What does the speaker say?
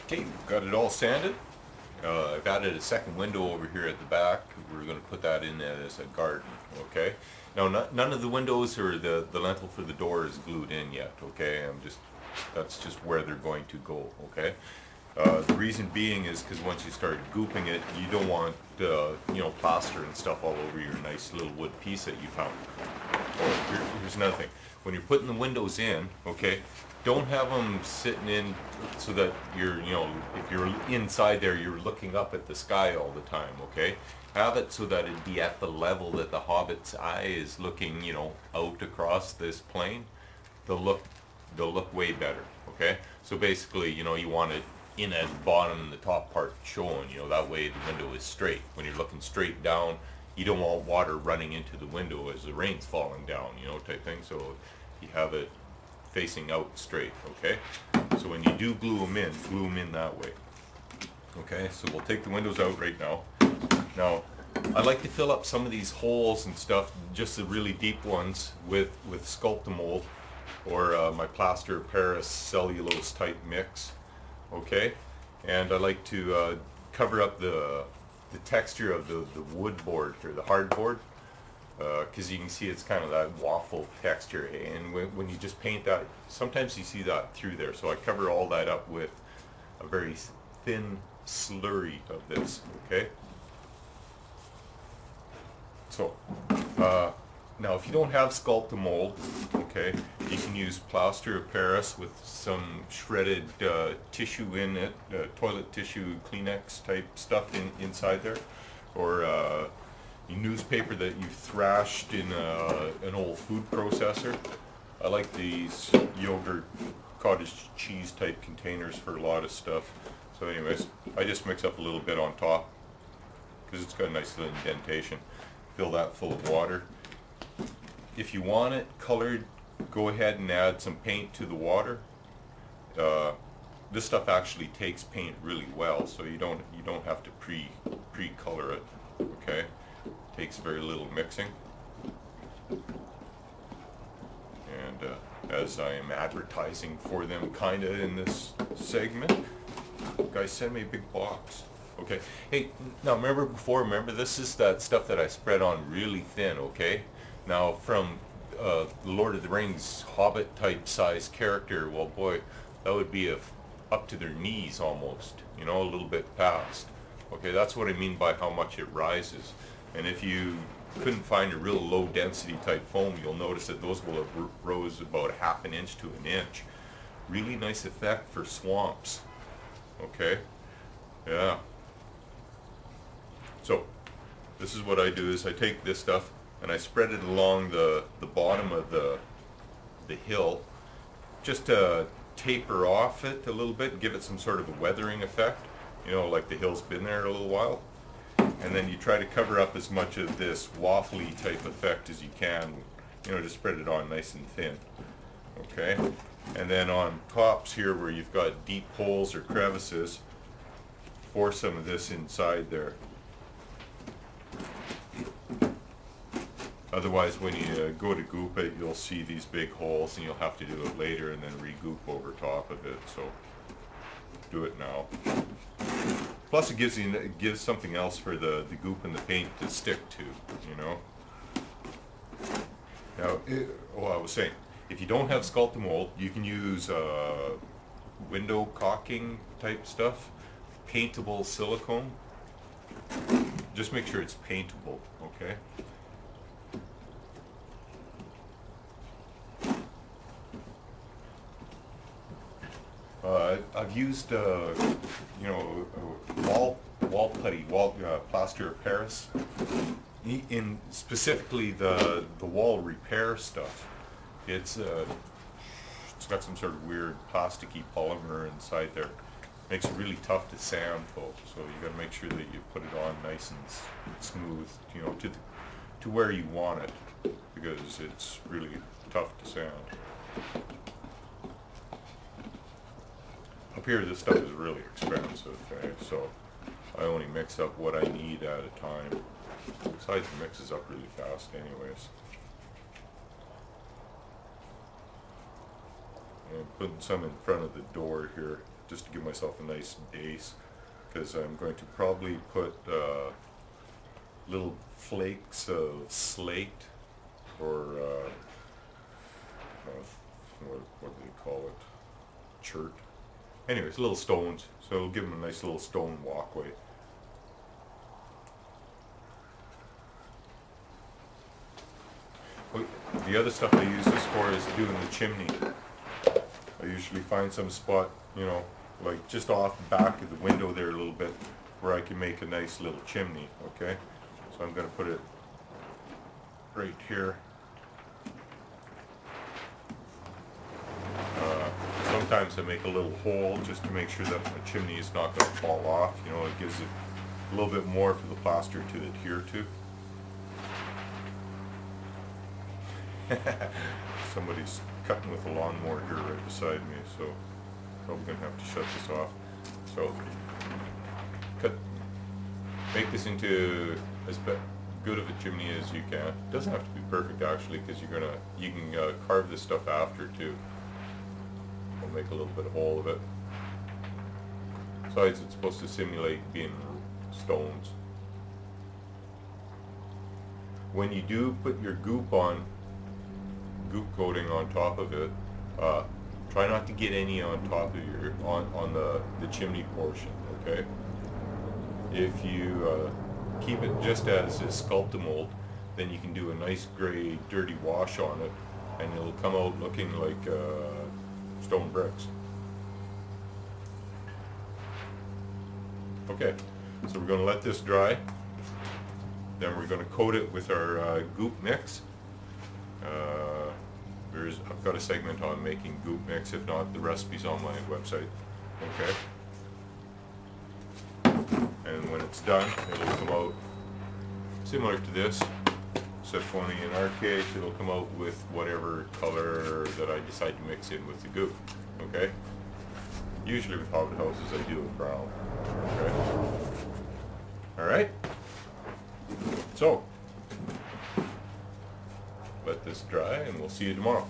Okay, got it all sanded. I've added a second window over here at the back. We're going to put that in as a garden, okay? Now, none of the windows or the lintel for the door is glued in yet, okay? That's just where they're going to go, okay? The reason being is because once you start gooping it, you don't want, plaster and stuff all over your nice little wood piece that you found. Here's another thing. When you're putting the windows in, okay, don't have them sitting in so that if you're inside there, you're looking up at the sky all the time, okay? Have it so that it'd be at the level that the Hobbit's eye is looking, out across this plane. They'll look way better, okay? So basically, you want it in at the bottom and the top part showing, that way the window is straight. When you're looking straight down, you don't want water running into the window as the rain's falling down, type thing. So you have it facing out straight, okay? So when you do glue them in that way. Okay, so we'll take the windows out right now. Now, I like to fill up some of these holes and stuff, just the really deep ones, with Sculptamold or my plaster of Paris cellulose type mix, okay? And I like to cover up the texture of the wood board here, the hard board, because you can see it's kind of that waffle texture, and when you just paint that, sometimes you see that through there. So I cover all that up with a very thin slurry of this, okay? So now if you don't have Sculptamold, okay, you can use plaster of Paris with some shredded tissue in it, toilet tissue, Kleenex type stuff inside there, or newspaper that you've thrashed in an old food processor. I like these yogurt, cottage cheese type containers for a lot of stuff. So anyways, I just mix up a little bit on top because it's got a nice little indentation. Fill that full of water. If you want it colored, go ahead and add some paint to the water. This stuff actually takes paint really well, so you don't have to pre-color it, okay? Takes very little mixing. And as I am advertising for them kinda in this segment, guys, send me a big box. Okay, hey, now remember this is that stuff that I spread on really thin, okay? Now from the Lord of the Rings Hobbit type size character, well boy, that would be up to their knees almost, a little bit past. Okay, that's what I mean by how much it rises. And if you couldn't find a real low density type foam, you'll notice that those will have rose about 1/2 inch to 1 inch. Really nice effect for swamps. Okay, yeah. So this is what I do is I take this stuff and I spread it along the bottom of the hill, just to taper off it a little bit, give it some sort of a weathering effect, like the hill's been there a little while. And then you try to cover up as much of this waffly type effect as you can, just spread it on nice and thin, okay? And then on tops here where you've got deep holes or crevices, pour some of this inside there. Otherwise, when you go to goop it, you'll see these big holes and you'll have to do it later and then re-goop over top of it, so do it now. Plus it gives something else for the goop and the paint to stick to, Now, I was saying, if you don't have Sculptamold, you can use window caulking type stuff, paintable silicone. Just make sure it's paintable, okay? I've used, wall putty, plaster of Paris, in specifically the wall repair stuff. It's got some sort of weird plasticky polymer inside there. Makes it really tough to sand, folks. So you got to make sure that you put it on nice and smooth, to where you want it, because it's really tough to sand. Up here, this stuff is really expensive, okay? So I only mix up what I need at a time. Besides, it mixes up really fast anyways. And putting some in front of the door here. just to give myself a nice base, because I'm going to probably put little flakes of slate, or what do they call it? Chert. Anyways, little stones, so it'll give them a nice little stone walkway. The other stuff I use this for is doing the chimney. I usually find some spot, you know, like just off the back of the window there a little bit, where I can make a nice little chimney, okay? So I'm going to put it right here. Sometimes I make a little hole just to make sure that the chimney is not going to fall off. You know, it gives it a little bit more for the plaster to adhere to. Somebody's cutting with a lawnmower here right beside me, so probably going to have to shut this off. So, make this into as good of a chimney as you can. It doesn't have to be perfect actually, because you can carve this stuff after too. I'll make a little bit of hole of it. Besides, it's supposed to simulate being stones. When you do put your goop coating on top of it, try not to get any on top of your on the chimney portion, okay? If you keep it just as a sculptamold, then you can do a nice gray dirty wash on it, and it'll come out looking like stone bricks. Okay, so we're going to let this dry. Then we're going to coat it with our goop mix. I've got a segment on making goop mix. If not, the recipe's on my website. Okay. And when it's done, it'll come out similar to this, except only in our case, it'll come out with whatever color that I decide to mix in with the goop. Okay. Usually with Hobbit houses, I do it brown. Okay. All right. So, let this dry and we'll see you tomorrow.